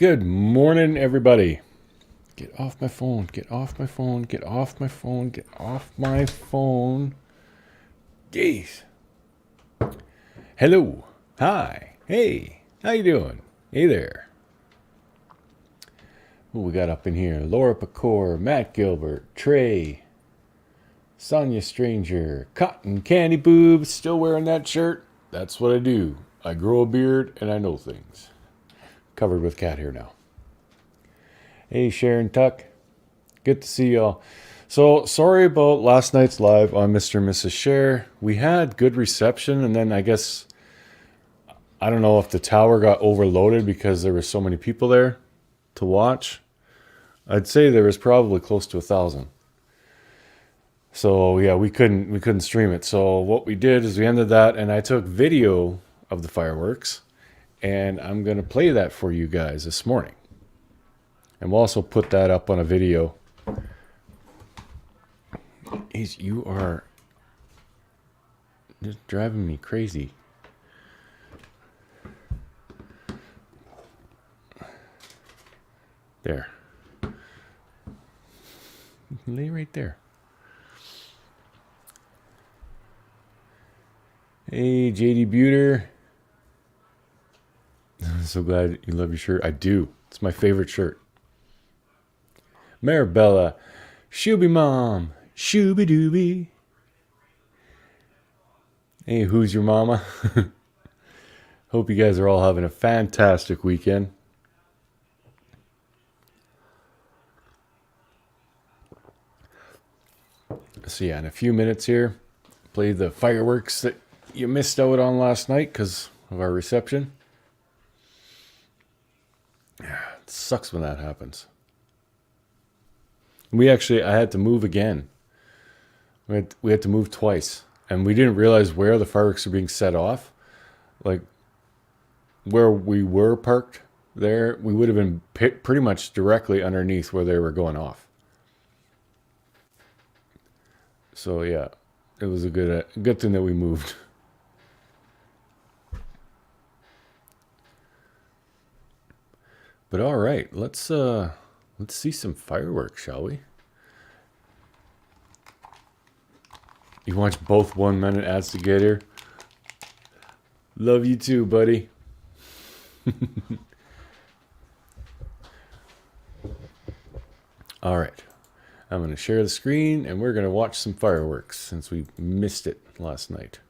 Good morning, everybody. Get off my phone, get off my phone, get off my phone, get off my phone. Jeez. Hello. Hi. Hey. How you doing? Hey there. Who we got up in here? Laura Pecor, Matt Gilbert, Trey, Sonia Stranger, Cotton Candy Boob, still wearing that shirt. That's what I do. I grow a beard and I know things. Covered with cat hair now. Hey, Sharon Tuck. Good to see y'all. So, sorry about last night's live on Mr. and Mrs. Cher. We had good reception, and then I guess, I don't know if the tower got overloaded because there were so many people there to watch. I'd say there was probably close to 1,000. So, yeah, we couldn't stream it. So, what we did is we ended that, and I took video of the fireworks, and I'm going to play that for you guys this morning. And we'll also put that up on a video. You are just driving me crazy. There. Lay right there. Hey, JD Buter. I'm so glad you love your shirt. I do. It's my favorite shirt. Marabella, Shooby Mom, Shooby Dooby. Hey, who's your mama? Hope you guys are all having a fantastic weekend. So yeah, in a few minutes here, play the fireworks that you missed out on last night because of our reception. It sucks when that happens. I had to move again. We had to move twice. And we didn't realize where the fireworks were being set off. Like, where we were parked there, we would have been pretty much directly underneath where they were going off. So, yeah, it was a good thing that we moved. But all right, let's see some fireworks, shall we? You watch both 1 minute ads together? Love you too, buddy. All right. I'm going to share the screen and we're going to watch some fireworks since we missed it last night.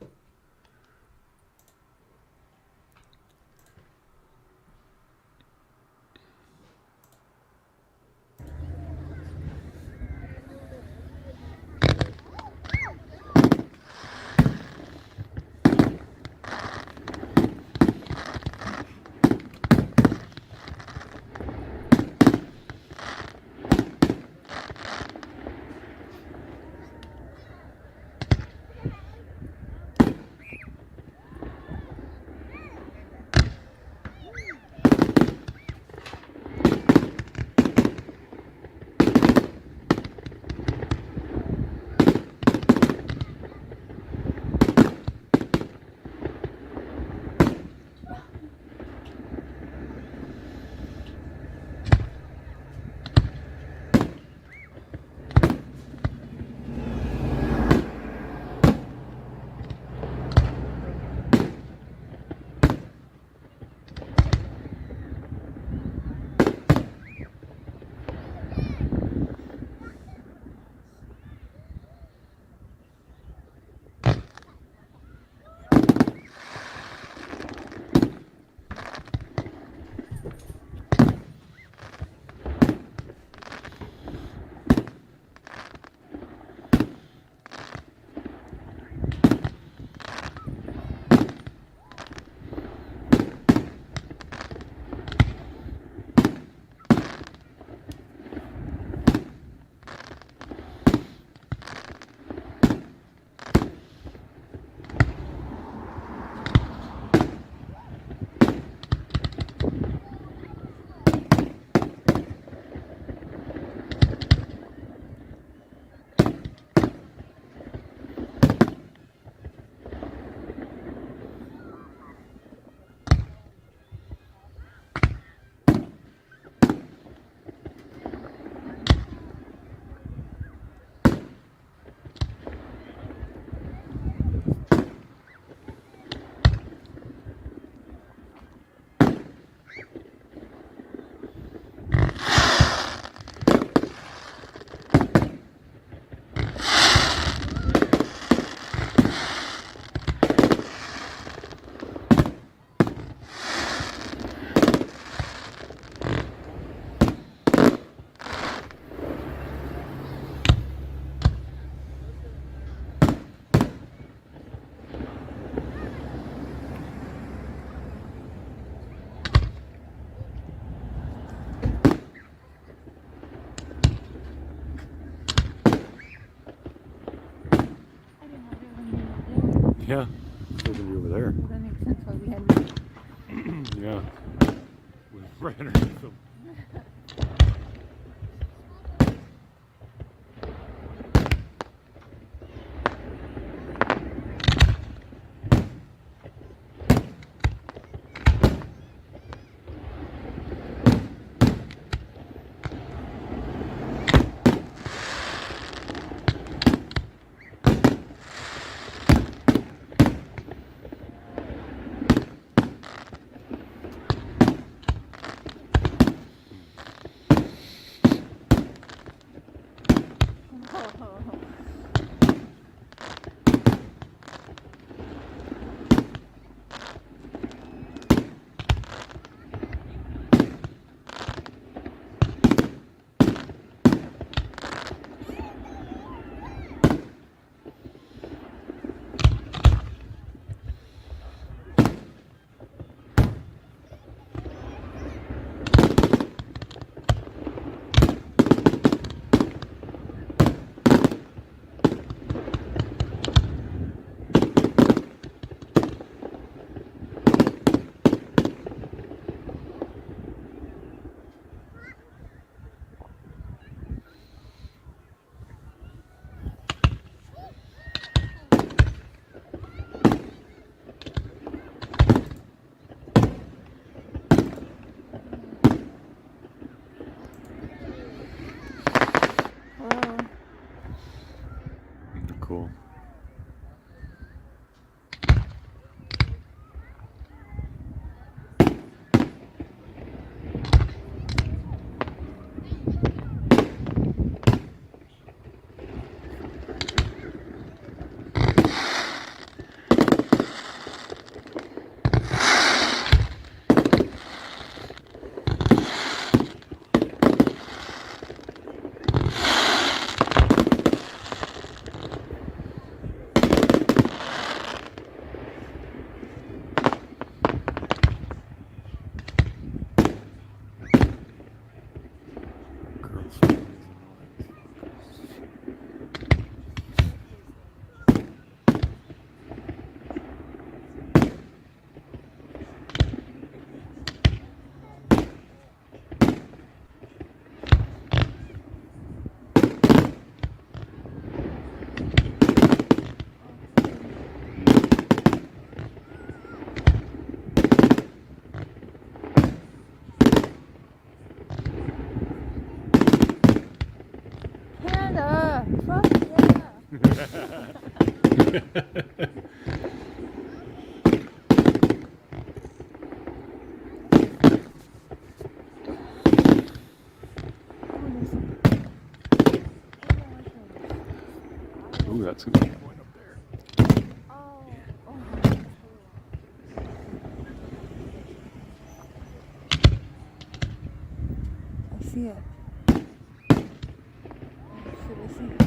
Yeah, still gonna be over there. Well, that makes sense why we had. Yeah. We ran underneath them. Cool. Canada! Fuck yeah! Ooh, that's gonna be going up there. Oh, I see it. Should I see it?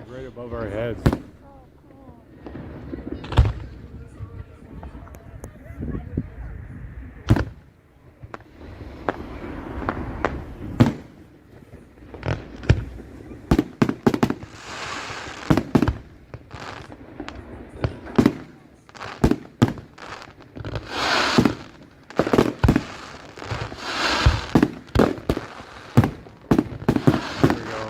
right above our heads. Oh, cool. There we go.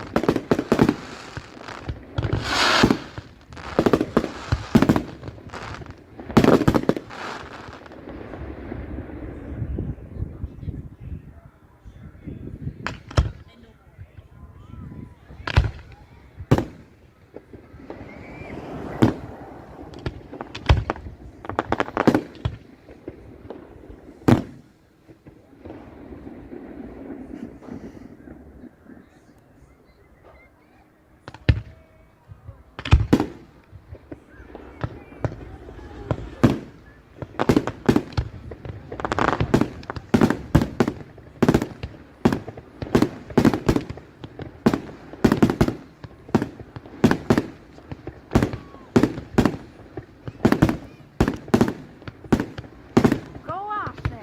Go off there.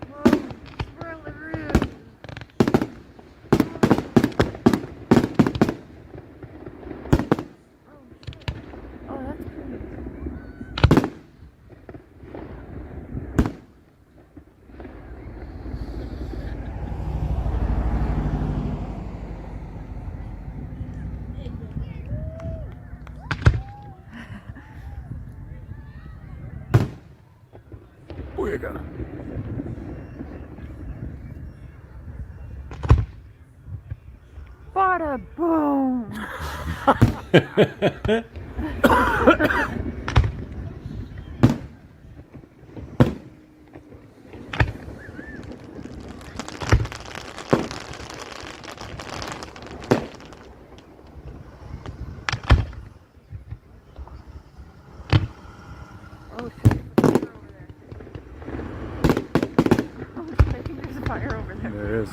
Whoa, swirlaroo. Oh, that's pretty. Booyah. Bada boom. Oh shit, I think there's a fire over there. There is.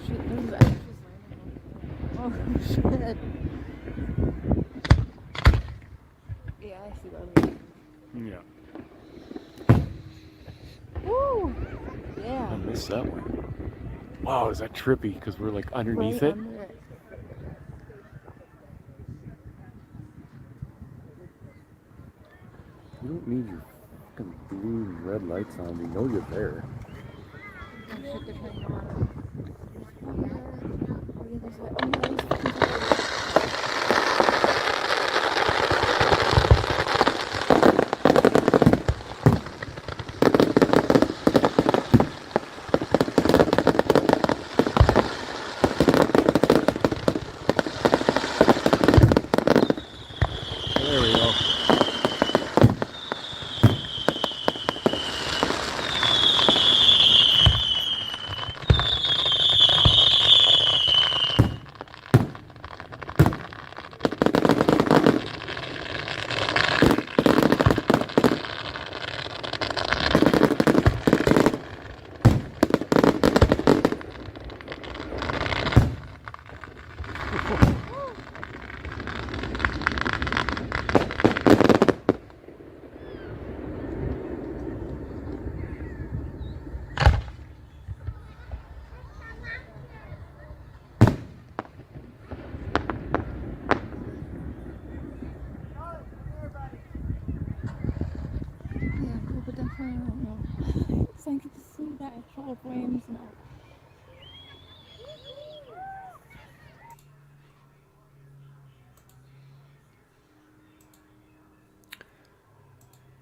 Shit, there's ashes laying on the floor. Oh shit. Yeah, I see that. Yeah. Woo! I Yeah. missed that one. Wow, is that trippy? Because we're like underneath Right it. under it. You don't need your fucking blue and red lights on. We know you're there. Oh shit, they're trying to come on. Oh yeah, there's like, oh no, there's fucking fire. There we go. Yeah, cool, but definitely I don't know. So I get to see the actual flames now.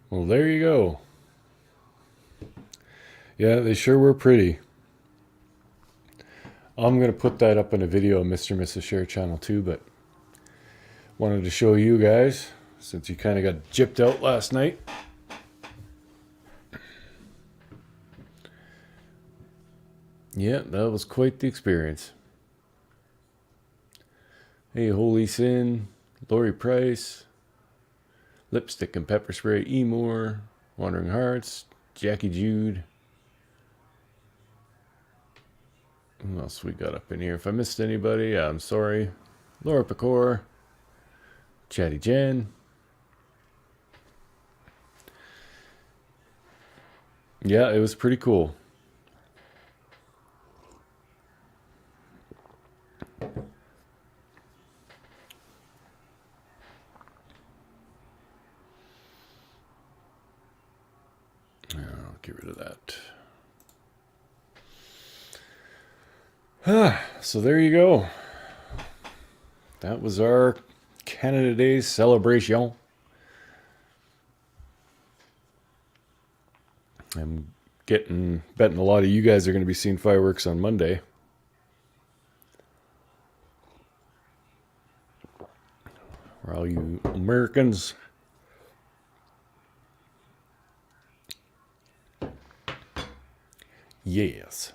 Well, there you go. Yeah, they sure were pretty. I'm going to put that up in a video on Mr. and Mrs. Cher channel too, but wanted to show you guys since you kind of got gypped out last night. Yeah, that was quite the experience. Hey, Holy Sin, Lori Price, Lipstick and Pepper Spray, Emor, Wandering Hearts, Jackie Jude. Who else we got up in here? If I missed anybody, I'm sorry. Laura Pecor, Chatty Jen. Yeah, it was pretty cool. I'll get rid of that. So there you go. That was our Canada Day celebration. I'm betting a lot of you guys are going to be seeing fireworks on Monday. For all you Americans. Yes.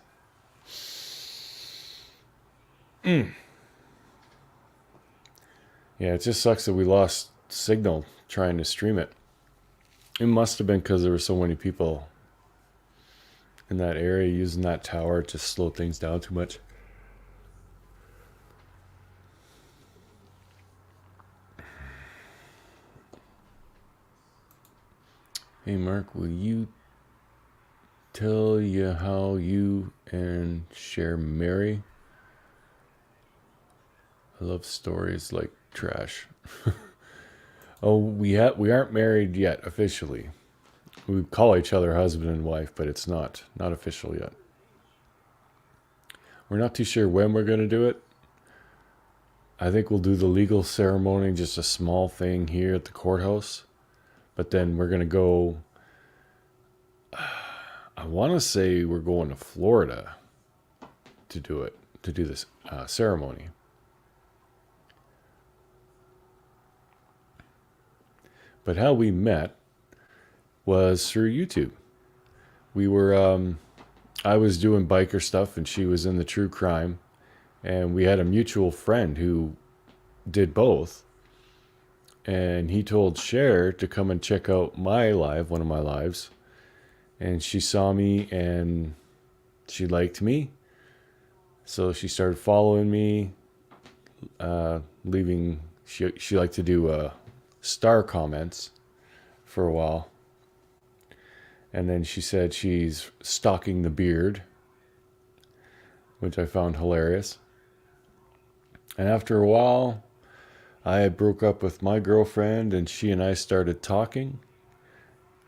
Yeah, it just sucks that we lost signal trying to stream it. It must have been because there were so many people in that area using that tower to slow things down too much. Hey Mark, will you tell you how you and Cher marry? I love stories like trash. Oh, we aren't married yet officially. We call each other husband and wife, but it's not official yet. We're not too sure when we're going to do it. I think we'll do the legal ceremony, just a small thing here at the courthouse. But then we're going to go, I want to say we're going to Florida to do it, to do this ceremony. But how we met was through YouTube. We were, I was doing biker stuff and she was in the true crime. And we had a mutual friend who did both. And he told Cher to come and check out my live, one of my lives. And she saw me and she liked me. So she started following me, leaving, she liked to do star comments for a while. And then she said she's stalking the beard, which I found hilarious. And after a while, I broke up with my girlfriend and she and I started talking.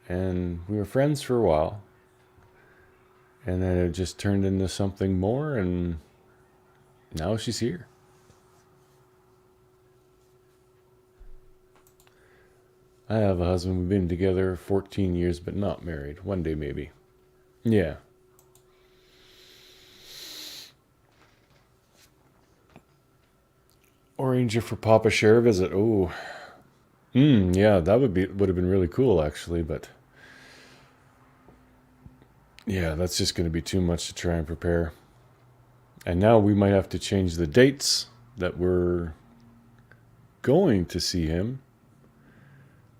And we were friends for a while. And then it just turned into something more and now she's here. I have a husband. We've been together 14 years, but not married. One day, maybe. Yeah. Arrange it for Papa Cher visit. Oh. Yeah, that would have been really cool, actually, but yeah, that's just going to be too much to try and prepare. And now we might have to change the dates that we're going to see him.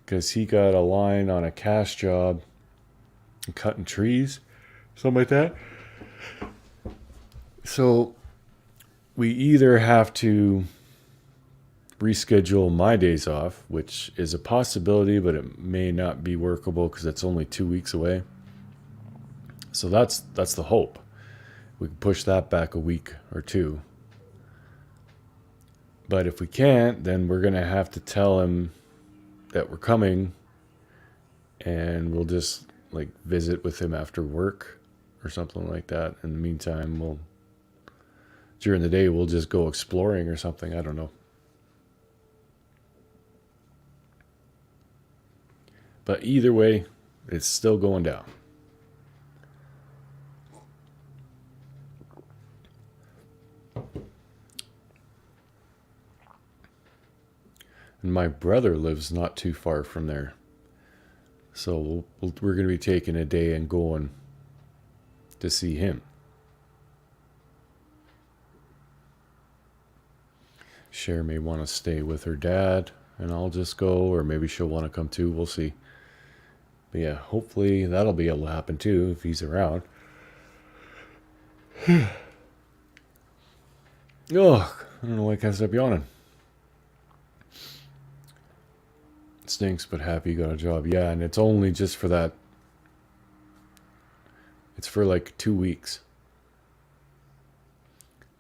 Because he got a line on a cash job, cutting trees, something like that. So we either have to reschedule my days off, which is a possibility, but it may not be workable because it's only 2 weeks away. So that's the hope. We can push that back a week or two. But if we can't, then we're going to have to tell him that we're coming and we'll just like visit with him after work or something like that. In the meantime, during the day, we'll just go exploring or something. I don't know. But either way, it's still going down. And my brother lives not too far from there. So we're going to be taking a day and going to see him. Cher may want to stay with her dad and I'll just go, or maybe she'll want to come too. We'll see. But yeah, hopefully that'll be able to happen too if he's around. Oh, I don't know why I can't stop yawning. It stinks, but happy you got a job. Yeah, and it's only just for that. It's for like 2 weeks.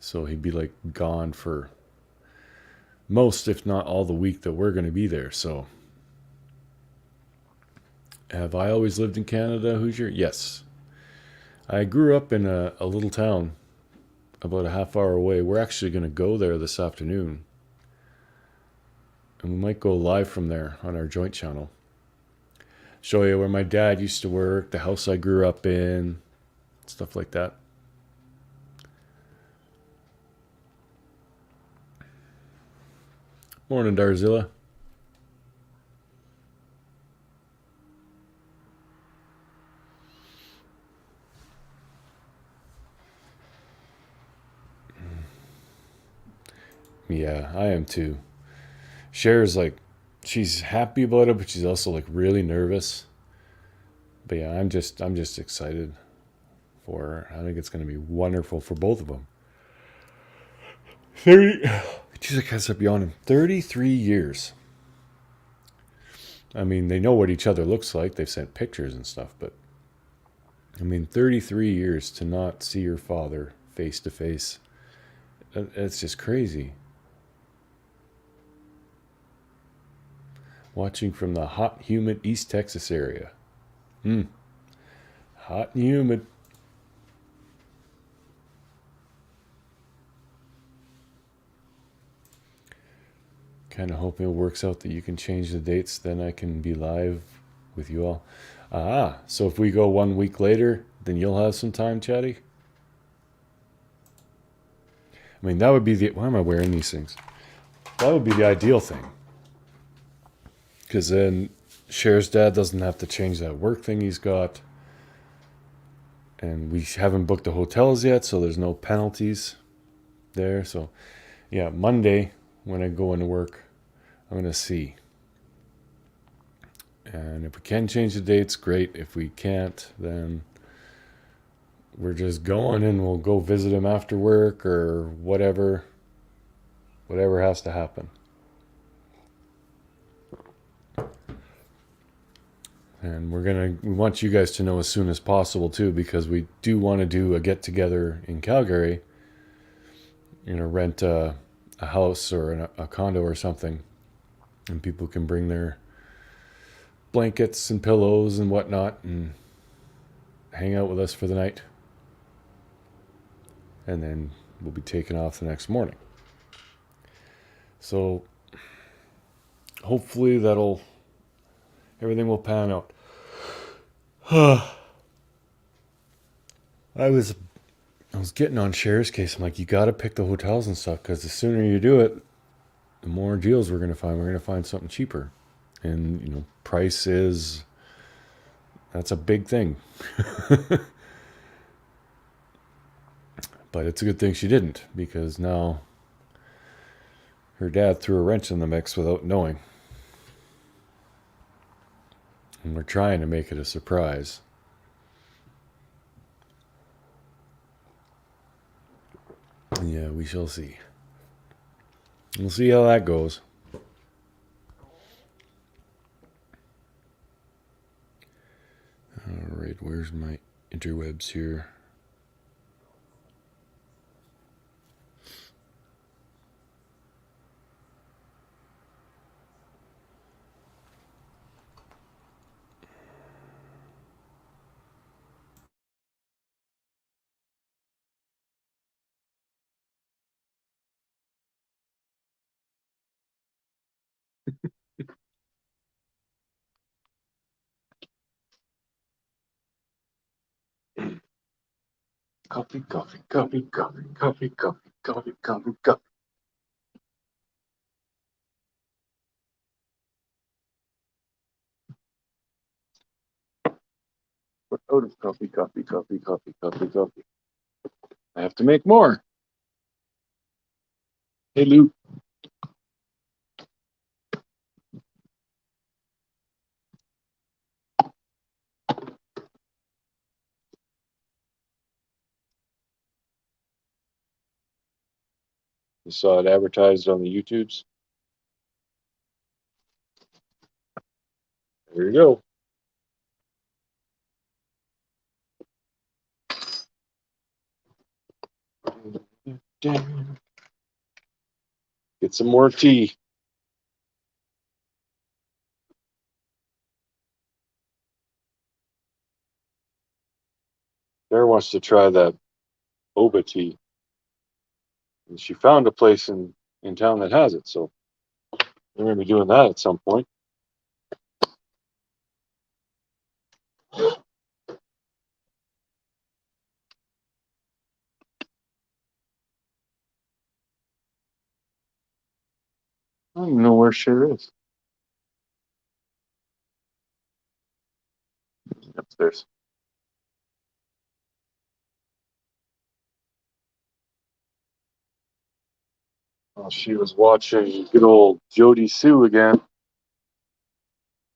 So he'd be like gone for most, if not all, the week that we're going to be there. So have I always lived in Canada, Hoosier? Yes. I grew up in a little town about a half hour away. We're actually going to go there this afternoon. And we might go live from there on our joint channel. Show you where my dad used to work, the house I grew up in, stuff like that. Morning, Darzilla. Yeah, I am too. Cher's like, she's happy about it, but she's also like really nervous. But yeah, I'm just excited for her. I think it's going to be wonderful for both of them. 30. Jeez, I can't stop yawning. 33 years. I mean, they know what each other looks like. They've sent pictures and stuff, but I mean, 33 years to not see your father face to face. It's just crazy. Watching from the hot, humid East Texas area. Hot and humid. Kind of hoping it works out that you can change the dates, then I can be live with you all. So if we go 1 week later, then you'll have some time, Chatty? I mean, that would be the... Why am I wearing these things? That would be the ideal thing. Because then Cher's dad doesn't have to change that work thing he's got. And we haven't booked the hotels yet, so there's no penalties there. So, yeah, Monday, when I go into work, I'm going to see. And if we can change the dates, great. If we can't, then we're just going and we'll go visit him after work or whatever. Whatever has to happen. And we want you guys to know as soon as possible too, because we do want to do a get together in Calgary. Rent a house or a condo or something, and people can bring their blankets and pillows and whatnot and hang out with us for the night. And then we'll be taking off the next morning. So hopefully everything will pan out. I was getting on Cher's case. I'm like, you got to pick the hotels and stuff, because the sooner you do it, the more deals we're going to find. We're going to find something cheaper. And, price that's a big thing. But it's a good thing she didn't, because now her dad threw a wrench in the mix without knowing. And we're trying to make it a surprise. Yeah, we shall see. We'll see how that goes. All right, where's my interwebs here? Coffee, coffee, coffee, coffee, coffee, coffee, coffee, coffee, coffee. We're out of coffee, coffee, coffee, coffee, coffee, coffee. I have to make more. Hey, Lou. You saw it advertised on the YouTubes. There you go. Get some more tea. Cher wants to try that boba tea. And she found a place in town that has it, so we're going to be doing that at some point. I don't even know where Cher is. Upstairs. Oh, she was watching good old Jody Sue again.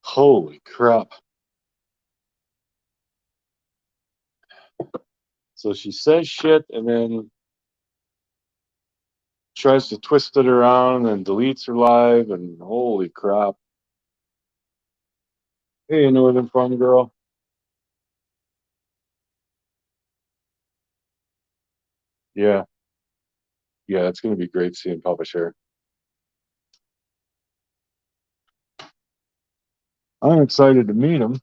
Holy crap. So she says shit and then tries to twist it around and deletes her live, and holy crap. Hey, Northern Farm Girl. Yeah. Yeah, it's going to be great seeing Papa Cher. I'm excited to meet him.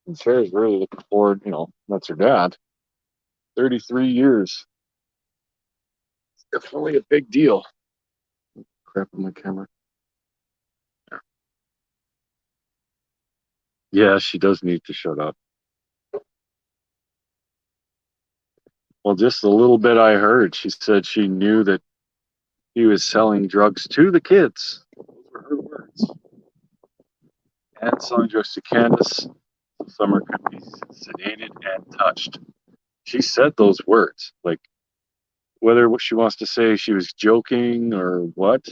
And Cher's really looking forward, that's her dad. 33 years. Definitely a big deal. Crap on my camera. Yeah, she does need to shut up. Well, just a little bit I heard, she said she knew that he was selling drugs to the kids. Those were her words. And selling drugs to Candace. Summer could be sedated and touched. She said those words. Like, whether what she wants to say she was joking or what,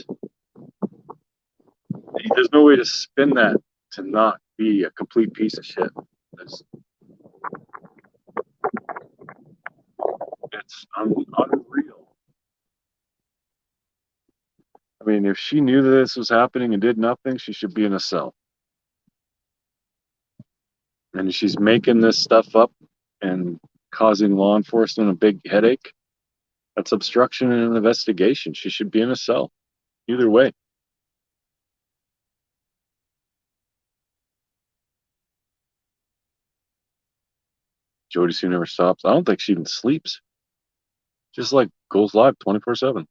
there's no way to spin that to not be a complete piece of shit. It's unreal. I mean, if she knew that this was happening and did nothing, she should be in a cell. And she's making this stuff up and causing law enforcement a big headache. That's obstruction in an investigation. She should be in a cell. Either way. Jody Sue never stops. I don't think she even sleeps. Just like goes live 24/7.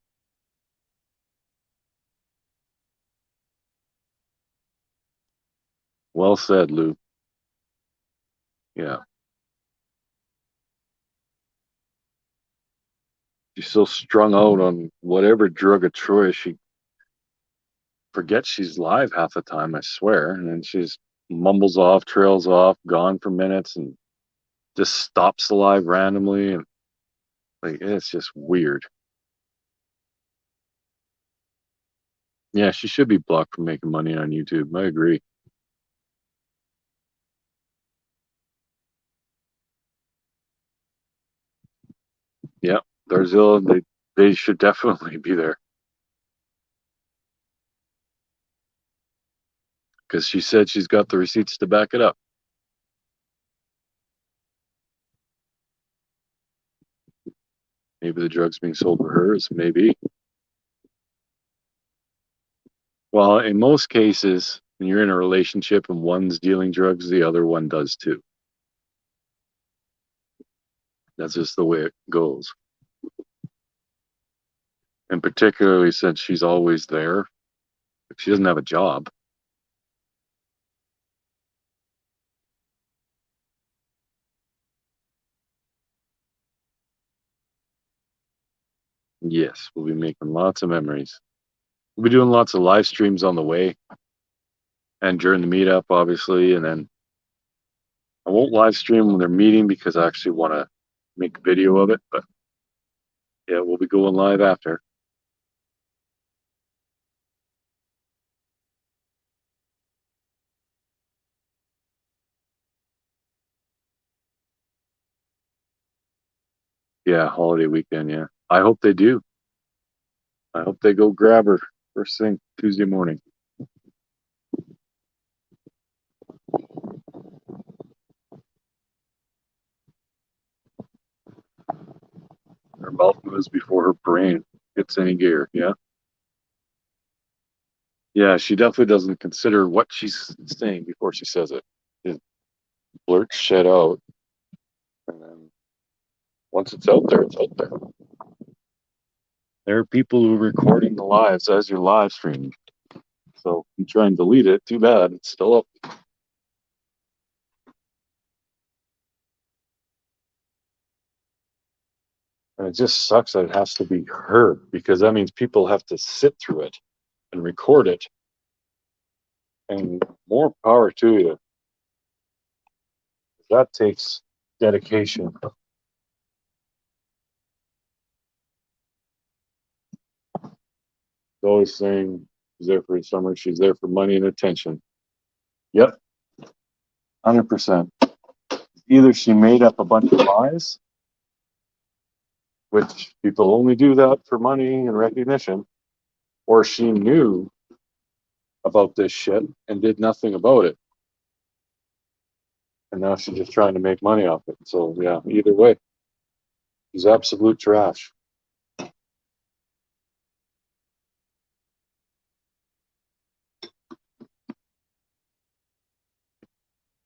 Well said, Lou. Yeah. She's so strung out on whatever drug of choice, she forgets she's live half the time, I swear. And then she's mumbles off, trails off, gone for minutes, and just stops the live randomly. And like, it's just weird. Yeah, she should be blocked from making money on YouTube. I agree. Yeah, Darzilla, they should definitely be there. Because she said she's got the receipts to back it up. Maybe the drugs being sold were hers. Maybe. Well, in most cases, when you're in a relationship and one's dealing drugs, the other one does too. That's just the way it goes. And particularly since she's always there, if she doesn't have a job. Yes, we'll be making lots of memories. We'll be doing lots of live streams on the way and during the meetup, obviously. And then I won't live stream when they're meeting because I actually want to make a video of it. But yeah, we'll be going live after. Yeah, holiday weekend. Yeah, I hope they do. I hope they go grab her first thing Tuesday morning. Her mouth moves before her brain gets any gear. Yeah. Yeah, she definitely doesn't consider what she's saying before she says it. It blurts shit out, and then once it's out there, it's out there. There are people who are recording the lives as you're live streaming. So if you try and delete it, too bad. It's still up. And it just sucks that it has to be heard because that means people have to sit through it and record it. And more power to you. That takes dedication. Always saying she's there for summer, she's there for money and attention. Yep, 100%. Either she made up a bunch of lies, which people only do that for money and recognition, or she knew about this shit and did nothing about it. And now she's just trying to make money off it. So, yeah, either way, she's absolute trash.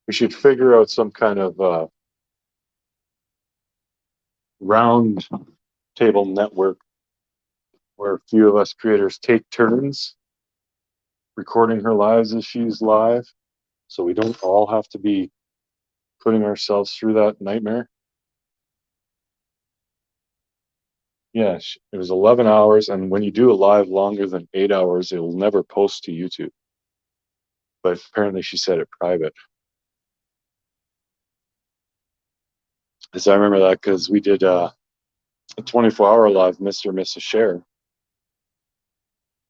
We should figure out some kind of round table network where a few of us creators take turns recording her lives as she's live, so we don't all have to be putting ourselves through that nightmare. Yeah, it was 11 hours, and when you do a live longer than 8 hours, it will never post to YouTube. But apparently she said it private. Because I remember that because we did a 24-hour live Mr. and Mrs. Cher,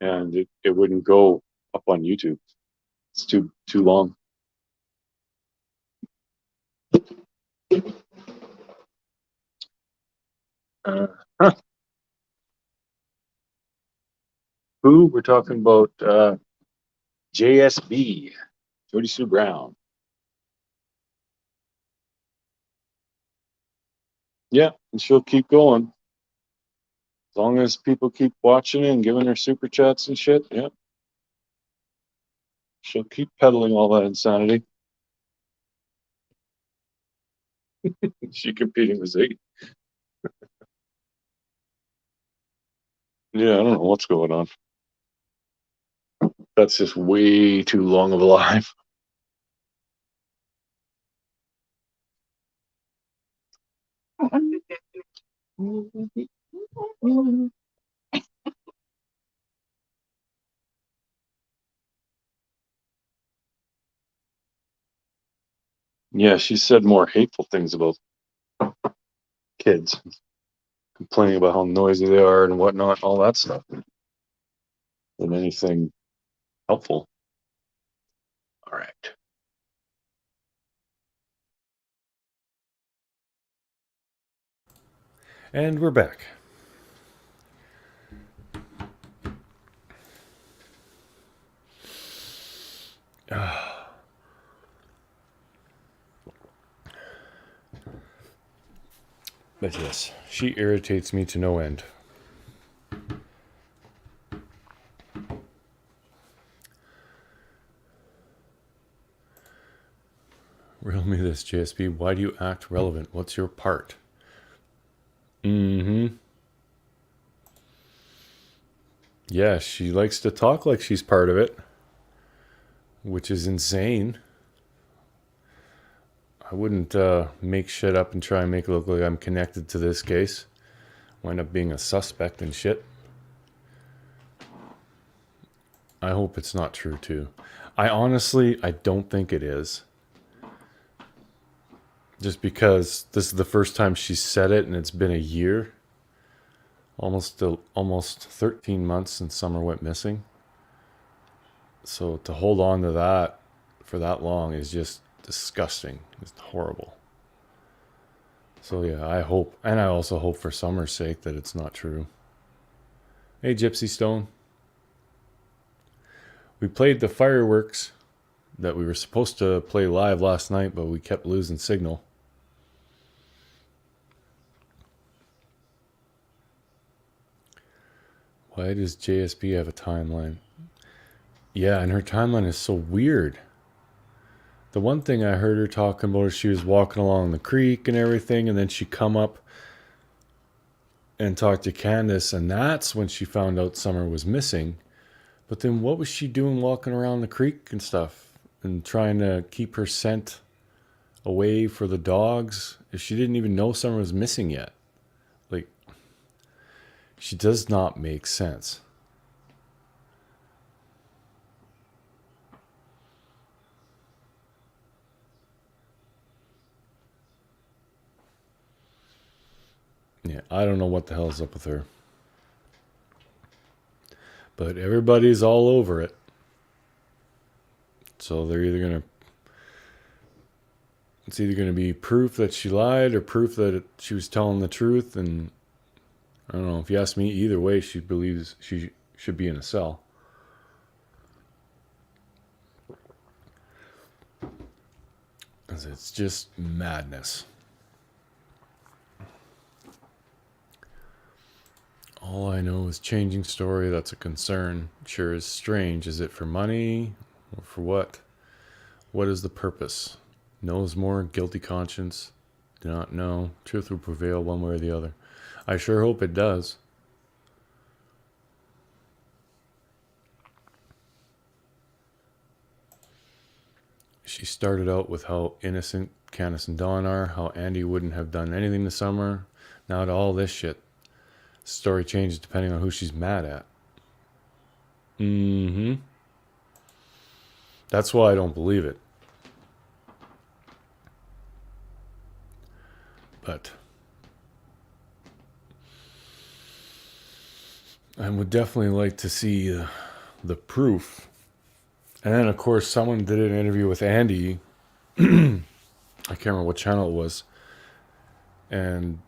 and it wouldn't go up on YouTube. It's too long. Huh. Who? We're talking about JSB, Jody Sue Brown. Yeah, and she'll keep going. As long as people keep watching and giving her super chats and shit, yeah. She'll keep peddling all that insanity. She competing with Ziggy. Yeah, I don't know what's going on. That's just way too long of a live. Yeah, she said more hateful things about kids, complaining about how noisy they are and whatnot, all that stuff, than anything helpful. All right. And we're back. But yes, she irritates me to no end. Riddle me this, JSP. Why do you act relevant? What's your part? Mm-hmm. Yeah, she likes to talk like she's part of it, which is insane. I wouldn't make shit up and try and make it look like I'm connected to this case. Wind up being a suspect and shit. I hope it's not true, too. I don't think it is. Just because this is the first time she said it and it's been a year. Almost 13 months since Summer went missing. So to hold on to that for that long is just disgusting. It's horrible. So yeah, I hope, and I also hope for Summer's sake that it's not true. Hey, Gypsy Stone. We played the fireworks that we were supposed to play live last night, but we kept losing signal. Why does JSB have a timeline? Yeah, and her timeline is so weird. The one thing I heard her talking about is she was walking along the creek and everything, and then she come up and talked to Candace, and that's when she found out Summer was missing. But then what was she doing walking around the creek and stuff and trying to keep her scent away for the dogs if she didn't even know Summer was missing yet? Like, she does not make sense. Yeah, I don't know what the hell's up with her. But everybody's all over it. So they're either going to... It's either going to be proof that she lied or proof that she was telling the truth. And I don't know. If you ask me, either way, she believes she should be in a cell. It's just madness. All I know is changing story. That's a concern. Sure is strange. Is it for money or for what? What is the purpose? Knows more, guilty conscience. Do not know. Truth will prevail one way or the other. I sure hope it does. She started out with how innocent Candace and Dawn are, how Andy wouldn't have done anything to Summer. Now to all this shit. Story changes depending on who she's mad at. Mm-hmm. That's why I don't believe it. But I would definitely like to see the proof. And then, of course, someone did an interview with Andy. I can't remember what channel it was. And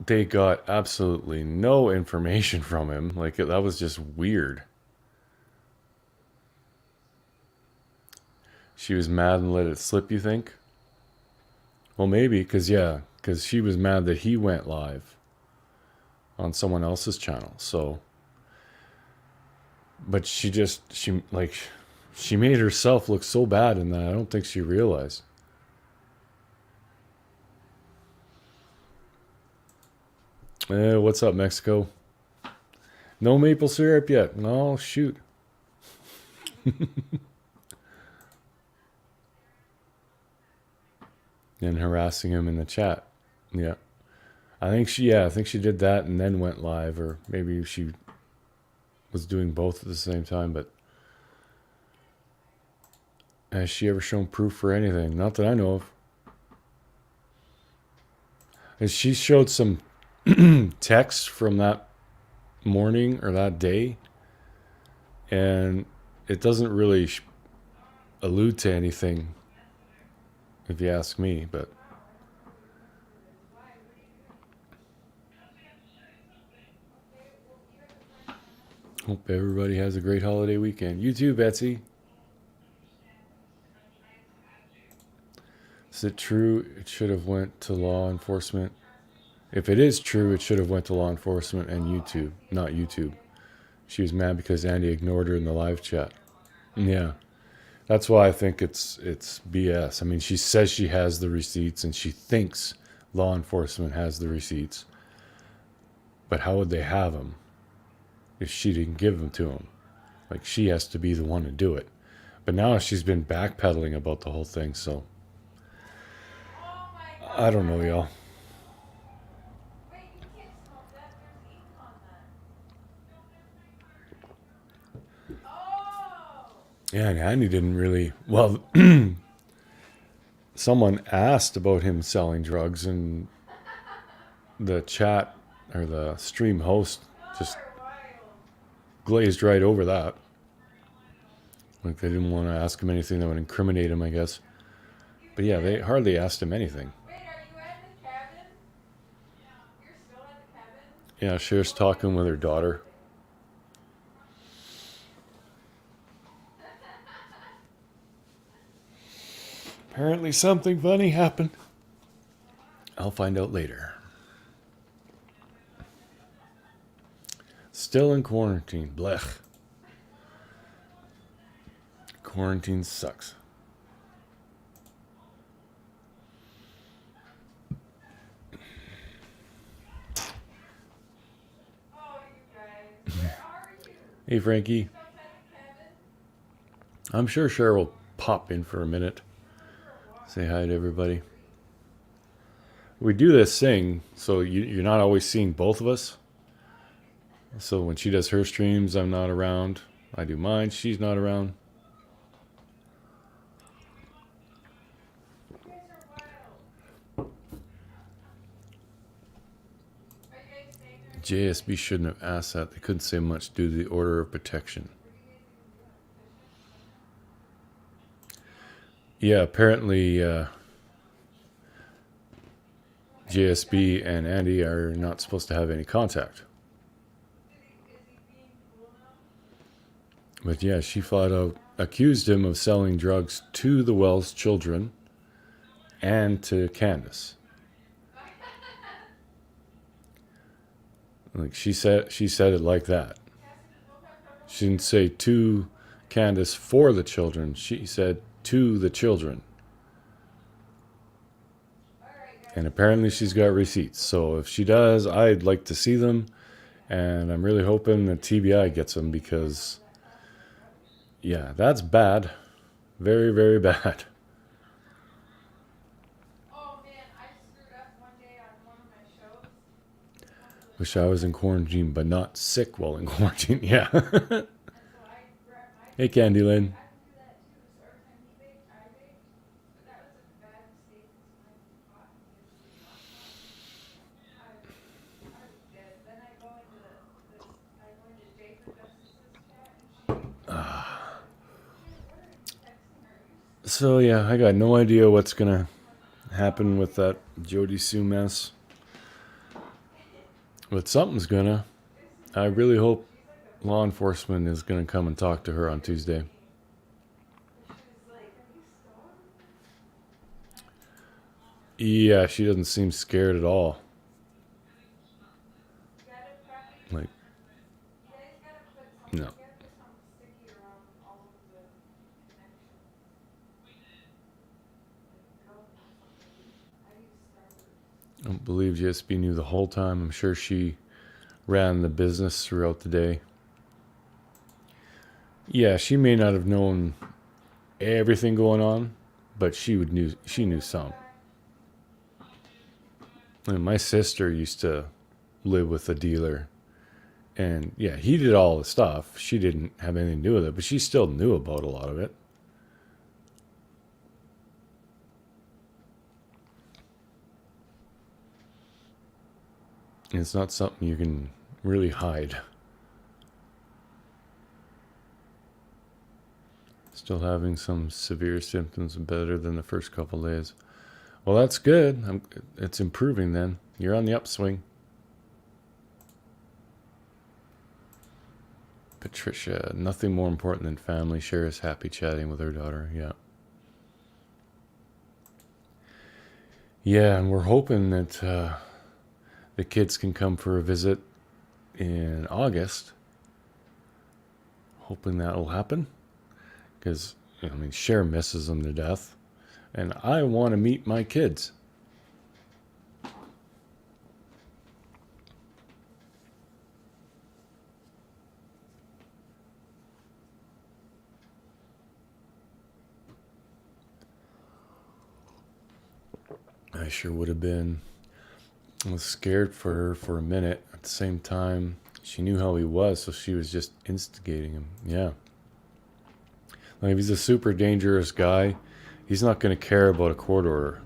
they got absolutely no information from him. Like, that was just weird. She was mad and let it slip, you think? Well, maybe, because she was mad that he went live on someone else's channel. So, but she made herself look so bad in that I don't think she realized. What's up, Mexico? No maple syrup yet. No, shoot. And harassing him in the chat. Yeah. I think she did that and then went live, or maybe she was doing both at the same time, but has she ever shown proof for anything? Not that I know of. And she showed some text from that morning or that day, and it doesn't really allude to anything, if you ask me, but hope everybody has a great holiday weekend. You too, Betsy. Is it true it should have went to law enforcement? If it is true, it should have went to law enforcement and YouTube, not YouTube. She was mad because Andy ignored her in the live chat. Yeah. That's why I think it's BS. I mean, she says she has the receipts and she thinks law enforcement has the receipts. But how would they have them if she didn't give them to them? Like, she has to be the one to do it. But now she's been backpedaling about the whole thing, so I don't know, y'all. Yeah, and Andy didn't really... Well, someone asked about him selling drugs, and the chat or the stream host just glazed right over that. Like, they didn't want to ask him anything that would incriminate him, I guess. But yeah, they hardly asked him anything. Wait, are you at the cabin? You're still at the cabin? Yeah, Cher's talking with her daughter. Apparently something funny happened. I'll find out later. Still in quarantine. Blech. Quarantine sucks. Hey, Frankie. I'm sure Cher will pop in for a minute. Say hi to everybody. We do this thing so you're not always seeing both of us. So when she does her streams, I'm not around. I do mine, she's not around. JSB shouldn't have asked that. They couldn't say much due to the order of protection. Yeah, apparently JSB and Andy are not supposed to have any contact. But yeah, she flat out accused him of selling drugs to the Wells children and to Candace. Like she said it like that. She didn't say to Candace for the children. She said to the children. And apparently she's got receipts. So if she does, I'd like to see them. And I'm really hoping that TBI gets them because, yeah, that's bad. Very, very bad. Wish I was in quarantine, but not sick while in quarantine. Yeah. Hey, Candyland. So yeah, I got no idea what's gonna happen with that Jody Sue mess. But something's gonna. I really hope law enforcement is gonna come and talk to her on Tuesday. Yeah, she doesn't seem scared at all. Like, no. I don't believe GSB knew the whole time. I'm sure she ran the business throughout the day. Yeah, she may not have known everything going on, but she knew some. And my sister used to live with a dealer, and yeah, he did all the stuff. She didn't have anything to do with it, but she still knew about a lot of it. And it's not something you can really hide. Still having some severe symptoms, better than the first couple days. Well, that's good. It's improving then. You're on the upswing. Patricia, nothing more important than family. Cher is happy chatting with her daughter. Yeah. Yeah, and we're hoping that the kids can come for a visit in August. Hoping that'll happen. Because, I mean, Cher misses them to death. And I want to meet my kids. I sure would have been. I was scared for her for a minute. At the same time, she knew how he was, so she was just instigating him. Yeah. Like, if he's a super dangerous guy, he's not going to care about a court order.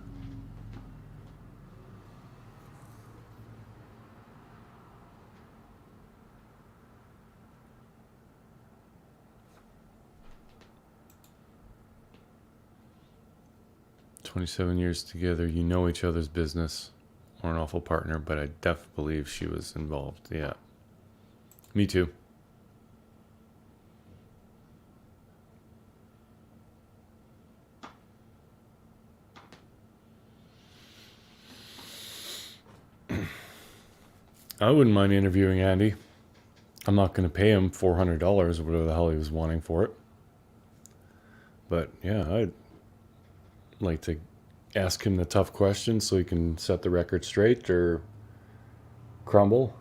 "27 years together, you know each other's business. Or an awful partner, but I definitely believe she was involved." Yeah. Me too. I wouldn't mind interviewing Andy. I'm not going to pay him $400 or whatever the hell he was wanting for it. But yeah, I'd like to ask him the tough questions so he can set the record straight or crumble.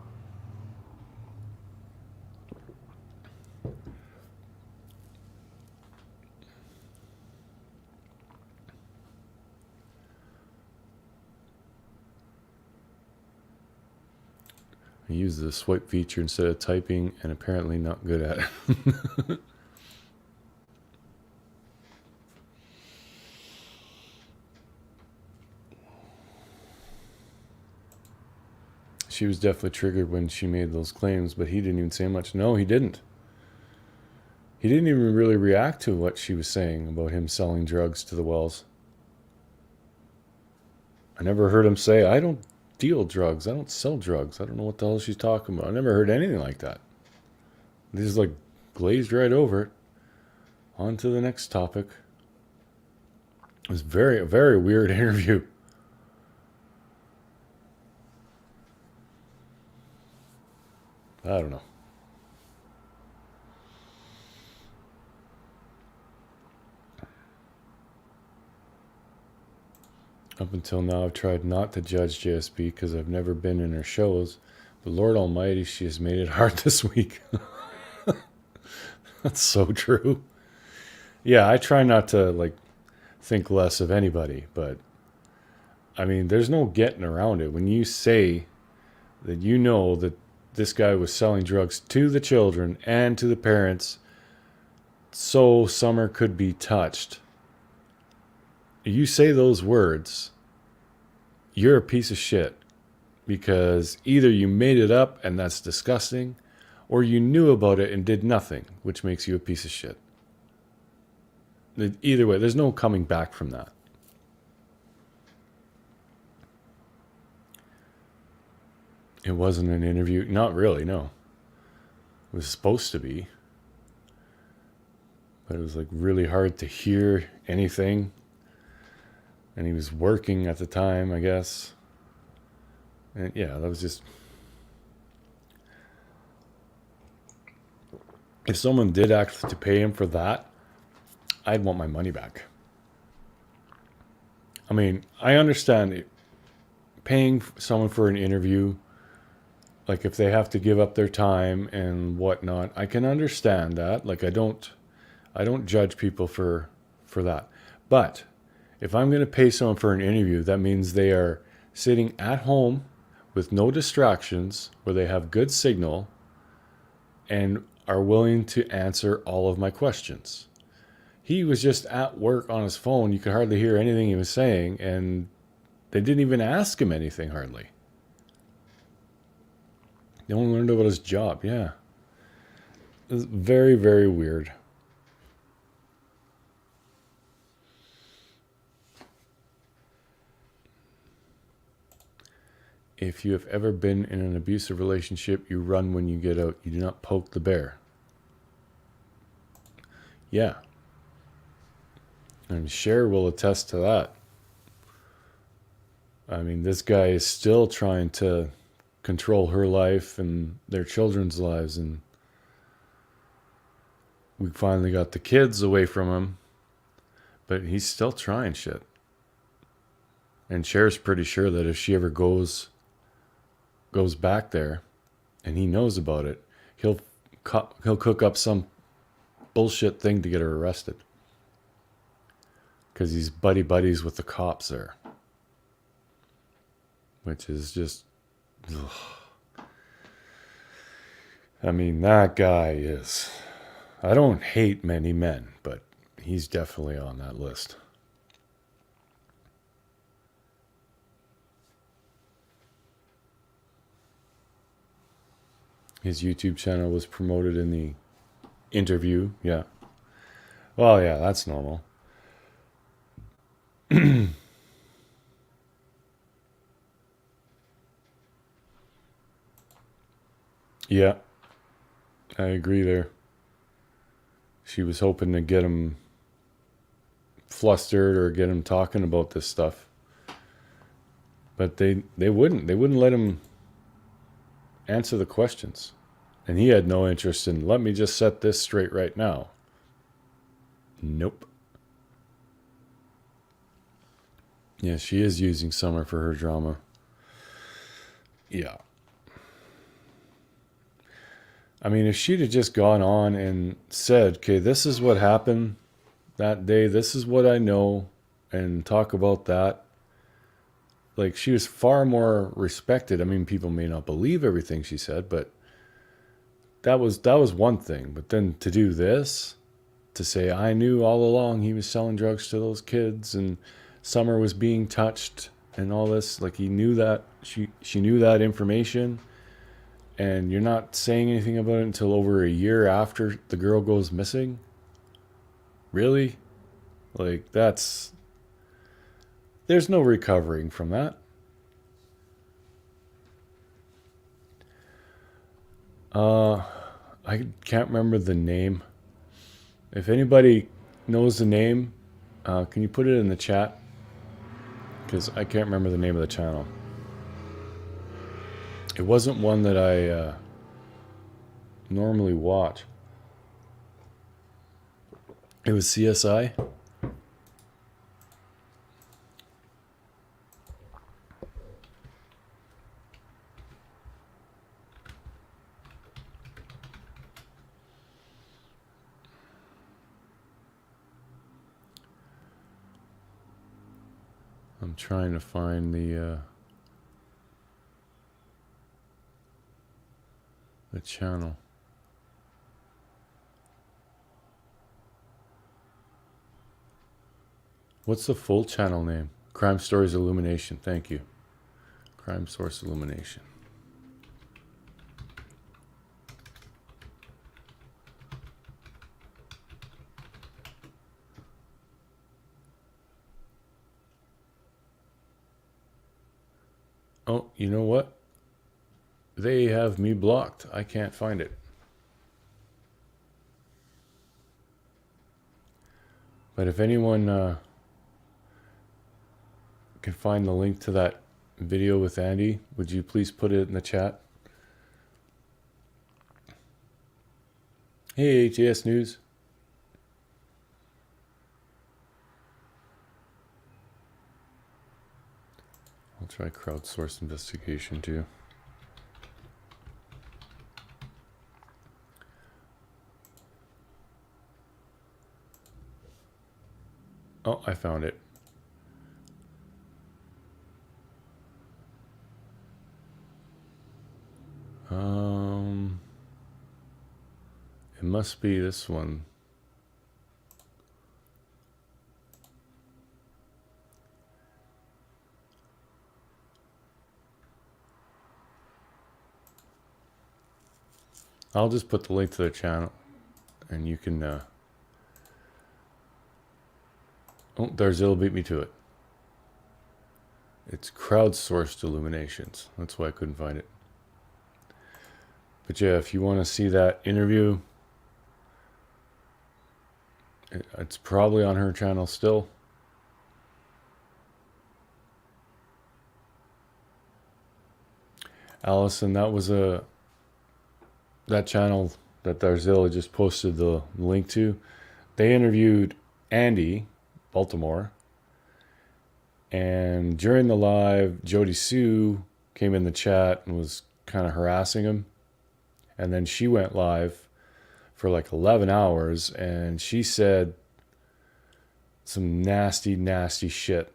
I use the swipe feature instead of typing and apparently not good at it. She was definitely triggered when she made those claims, but he didn't even say much. No, he didn't. He didn't even really react to what she was saying about him selling drugs to the Wells. I never heard him say, I don't deal drugs. I don't sell drugs. I don't know what the hell she's talking about. I never heard anything like that. They just like glazed right over it. On to the next topic. It was a very weird interview. I don't know. Up until now, I've tried not to judge JSB because I've never been in her shows. But Lord Almighty, she has made it hard this week. That's so true. Yeah, I try not to like think less of anybody, but I mean, there's no getting around it. When you say that you know that this guy was selling drugs to the children and to the parents so Summer could be touched, you say those words, you're a piece of shit. Because either you made it up and that's disgusting, or you knew about it and did nothing, which makes you a piece of shit. Either way, there's no coming back from that. It wasn't an interview. Not really, no. It was supposed to be. But it was like really hard to hear anything. And he was working at the time, I guess. And yeah, that was just... If someone did ask to pay him for that, I'd want my money back. I mean, I understand it. Paying someone for an interview, like if they have to give up their time and whatnot, I can understand that. Like I don't judge people for that. But if I'm going to pay someone for an interview, that means they are sitting at home with no distractions, where they have good signal and are willing to answer all of my questions. He was just at work on his phone. You could hardly hear anything he was saying, and they didn't even ask him anything hardly. They only learned about his job. Yeah. It was very, very weird. If you have ever been in an abusive relationship, you run when you get out. You do not poke the bear. Yeah. And Cher will attest to that. I mean, this guy is still trying to control her life and their children's lives. And we finally got the kids away from him. But he's still trying shit. And Cher's pretty sure that if she ever goes back there and he knows about it, he'll cook up some bullshit thing to get her arrested. Because he's buddies with the cops there. Which is just... Ugh. I mean, that guy is... I don't hate many men, but he's definitely on that list. His YouTube channel was promoted in the interview. Yeah. Well, yeah, that's normal. Yeah, I agree there. She was hoping to get him flustered or get him talking about this stuff. But they wouldn't. They wouldn't let him answer the questions. And he had no interest in, let me just set this straight right now. Nope. Yeah, she is using Summer for her drama. Yeah. I mean, if she'd have just gone on and said, okay, this is what happened that day, this is what I know, and talk about that, like, she was far more respected. I mean, people may not believe everything she said, but that was one thing. But then to do this, to say, I knew all along he was selling drugs to those kids, and Summer was being touched, and all this, like, he knew that, she knew that information, and you're not saying anything about it until over a year after the girl goes missing? Really? Like, there's no recovering from that. I can't remember the name. If anybody knows the name, can you put it in the chat? Because I can't remember the name of the channel. It wasn't one that I normally watch. It was CSI. I'm trying to find the channel. What's the full channel name? Crime Stories Illumination. Thank you. Crime Source Illumination. Oh, you know what? They have me blocked. I can't find it. But if anyone can find the link to that video with Andy, would you please put it in the chat? Hey, HAS News. I'll try crowdsourced investigation too. Oh, I found it. It must be this one. I'll just put the link to the channel, and you can. Oh, Darzil beat me to it. It's crowdsourced illuminations. That's why I couldn't find it. But yeah, if you want to see that interview, it's probably on her channel still. Allison, that was that channel that Darzilla just posted the link to. They interviewed Andy, Baltimore, and during the live, Jody Sue came in the chat and was kind of harassing him. And then she went live for like 11 hours, and she said some nasty, nasty shit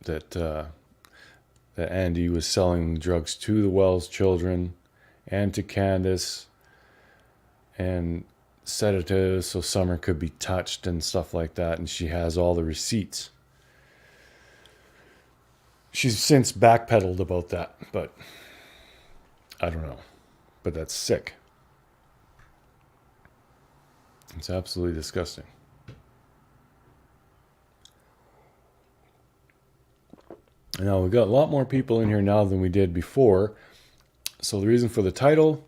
that that Andy was selling drugs to the Wells children and to Candace, and sedatives so Summer could be touched and stuff like that, and she has all the receipts. She's since backpedaled about that, but I don't know. But that's sick. It's absolutely disgusting. Now, we've got a lot more people in here now than we did before. So the reason for the title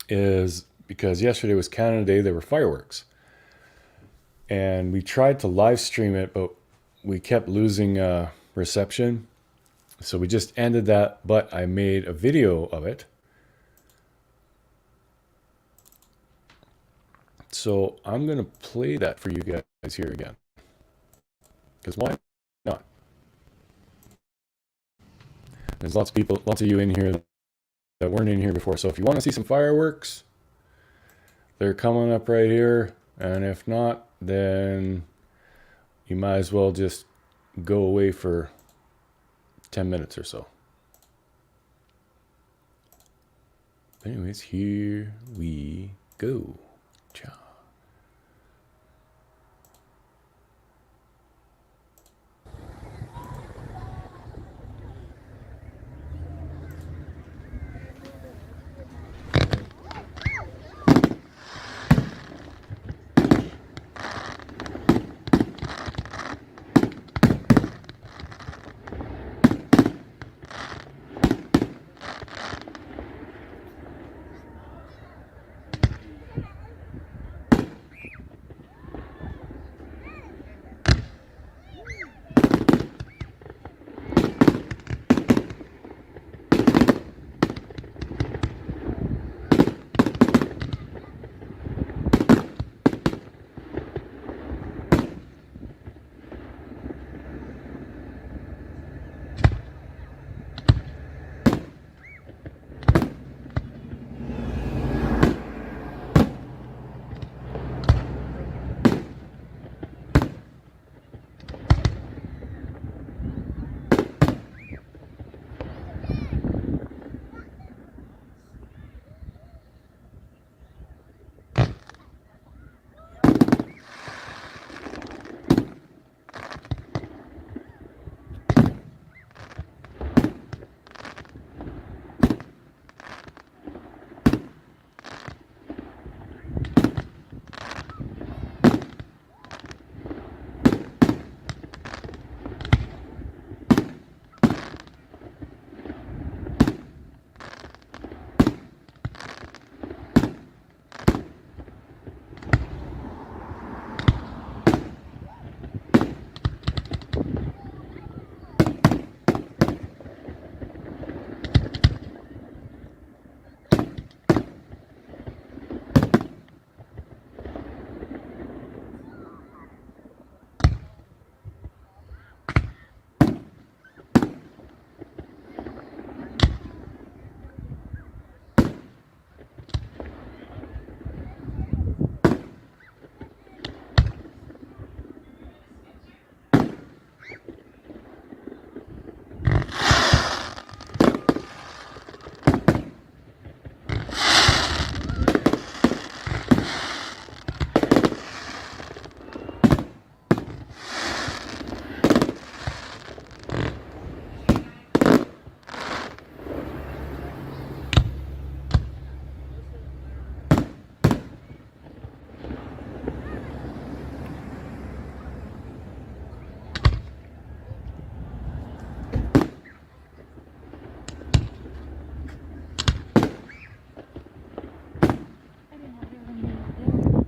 is because yesterday was Canada Day. There were fireworks. And we tried to live stream it, but we kept losing reception. So we just ended that, but I made a video of it. So I'm going to play that for you guys here again. Because why not? There's lots of you in here that weren't in here before. So if you want to see some fireworks, they're coming up right here. And if not, then you might as well just go away for 10 minutes or so. Anyways, here we go. Ciao.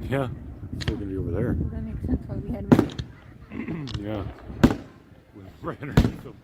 Yeah, still gonna be over there. Well, that makes sense why we had Yeah. Right underneath them.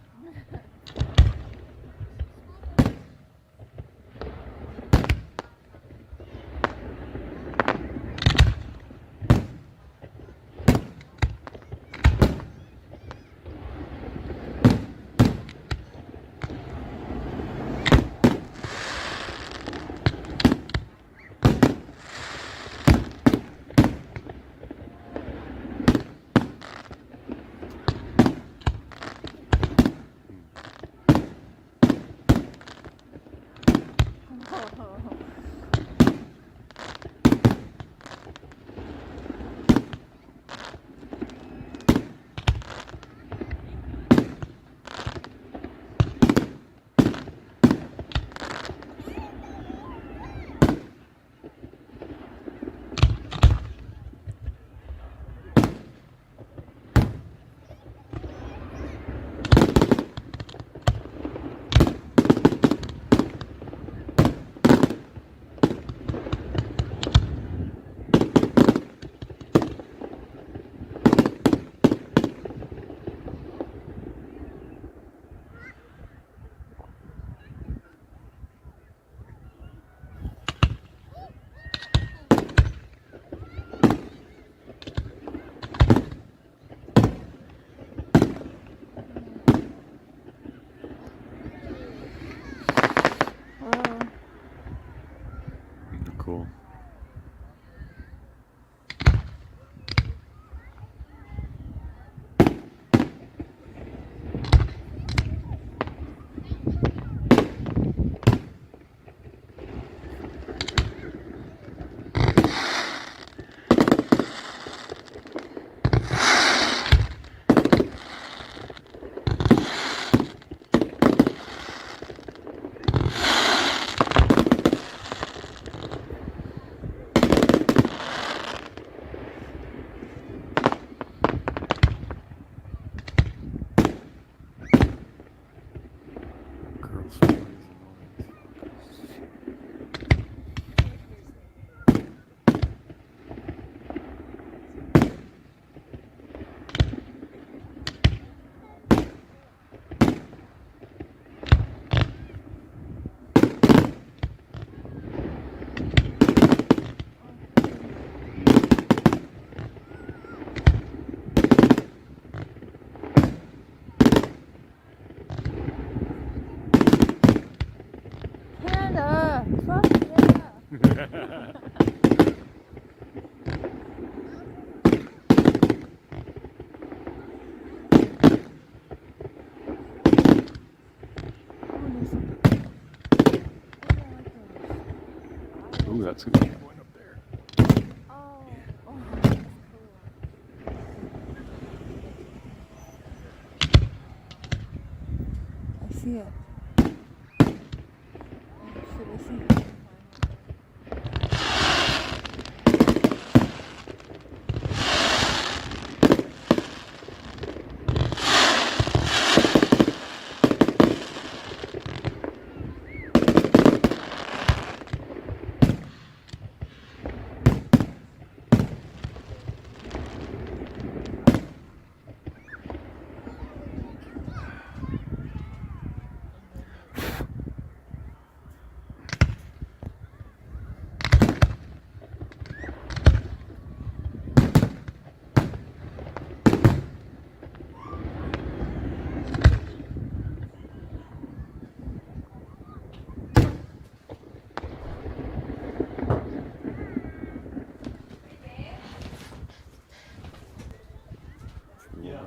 that's who's going up there. Oh, that's cool. I see it. Oh, shit, I see it.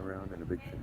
Around in a big thing.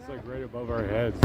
It's like right above our heads.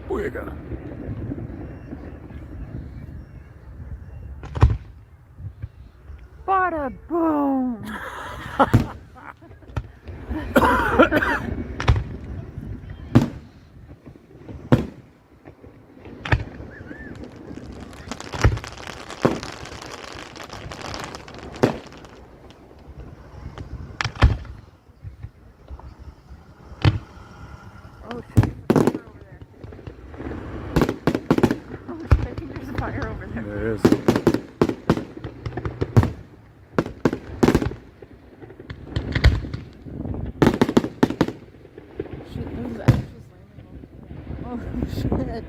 Booyah. Bada boom! Oh shit, there's a fire over there. Oh shit, I think there's a fire over there. There is. Shit, there's ashes laying on. Oh shit.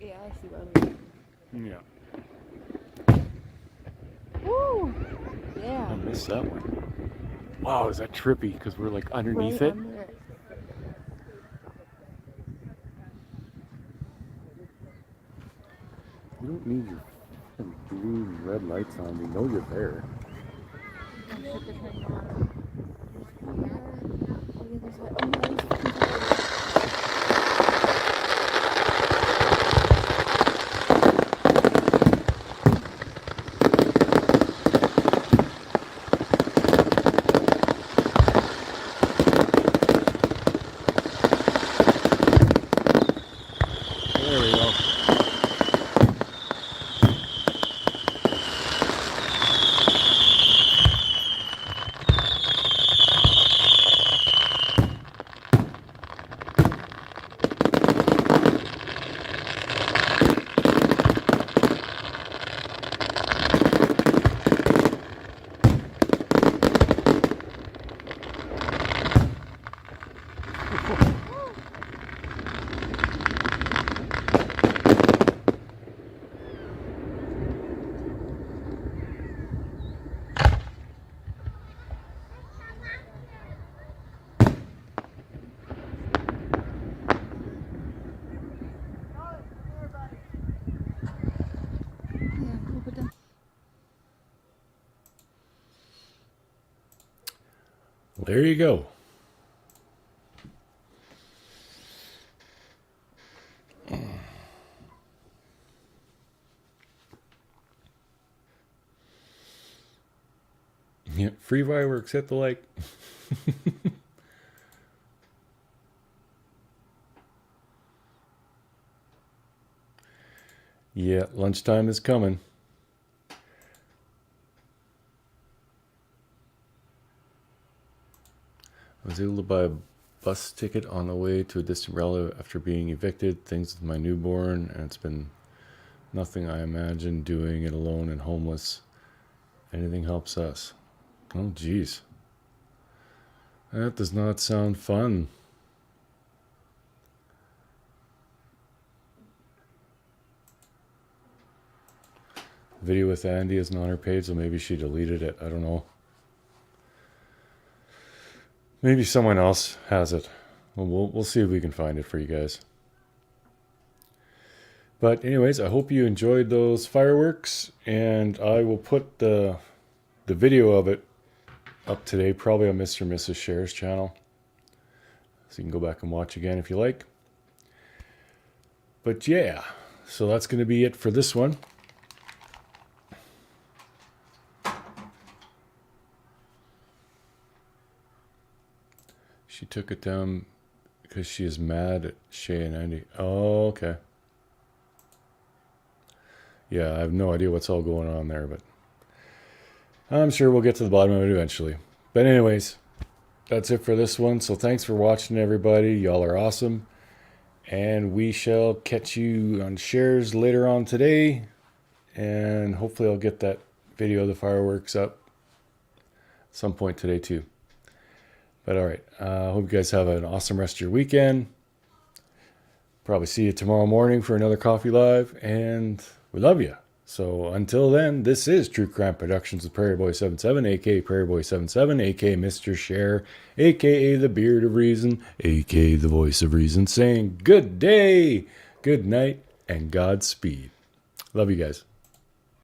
Yeah, I see why we Yeah. Woo! Yeah. I missed that one. Wow, is that trippy? Because we're like underneath Right it. under it. red lights on. We know you're there. Don't shut the train on. Oh, yeah, there's like, oh, no, there we go. yeah, we'll put them. There you go. Yeah, free fireworks, hit the like. Yeah, lunchtime is coming. I was able to buy a bus ticket on the way to a distant relative after being evicted. Things with my newborn, and it's been nothing I imagined doing it alone and homeless. Anything helps us. Oh, geez. That does not sound fun. Video with Andy isn't on her page, so maybe she deleted it. I don't know. Maybe someone else has it. Well, we'll see if we can find it for you guys. But anyways, I hope you enjoyed those fireworks, and I will put the video of it up today, probably on Mr. and Mrs. Cher's channel. So you can go back and watch again if you like. But yeah, so that's going to be it for this one. She took it down because she is mad at Shay and Andy. Oh, okay. Yeah, I have no idea what's all going on there, but I'm sure we'll get to the bottom of it eventually. But anyways, that's it for this one. So thanks for watching, everybody. Y'all are awesome. And we shall catch you on shares later on today. And hopefully I'll get that video of the fireworks up at some point today too. But all right, I hope you guys have an awesome rest of your weekend. Probably see you tomorrow morning for another Coffee Live. And we love you. So until then, this is True Crime Productions with Prairie Boy 77, aka Prairie Boy 77, aka Mr. Cher, aka the Beard of Reason, aka the Voice of Reason, saying good day, good night, and Godspeed. Love you guys.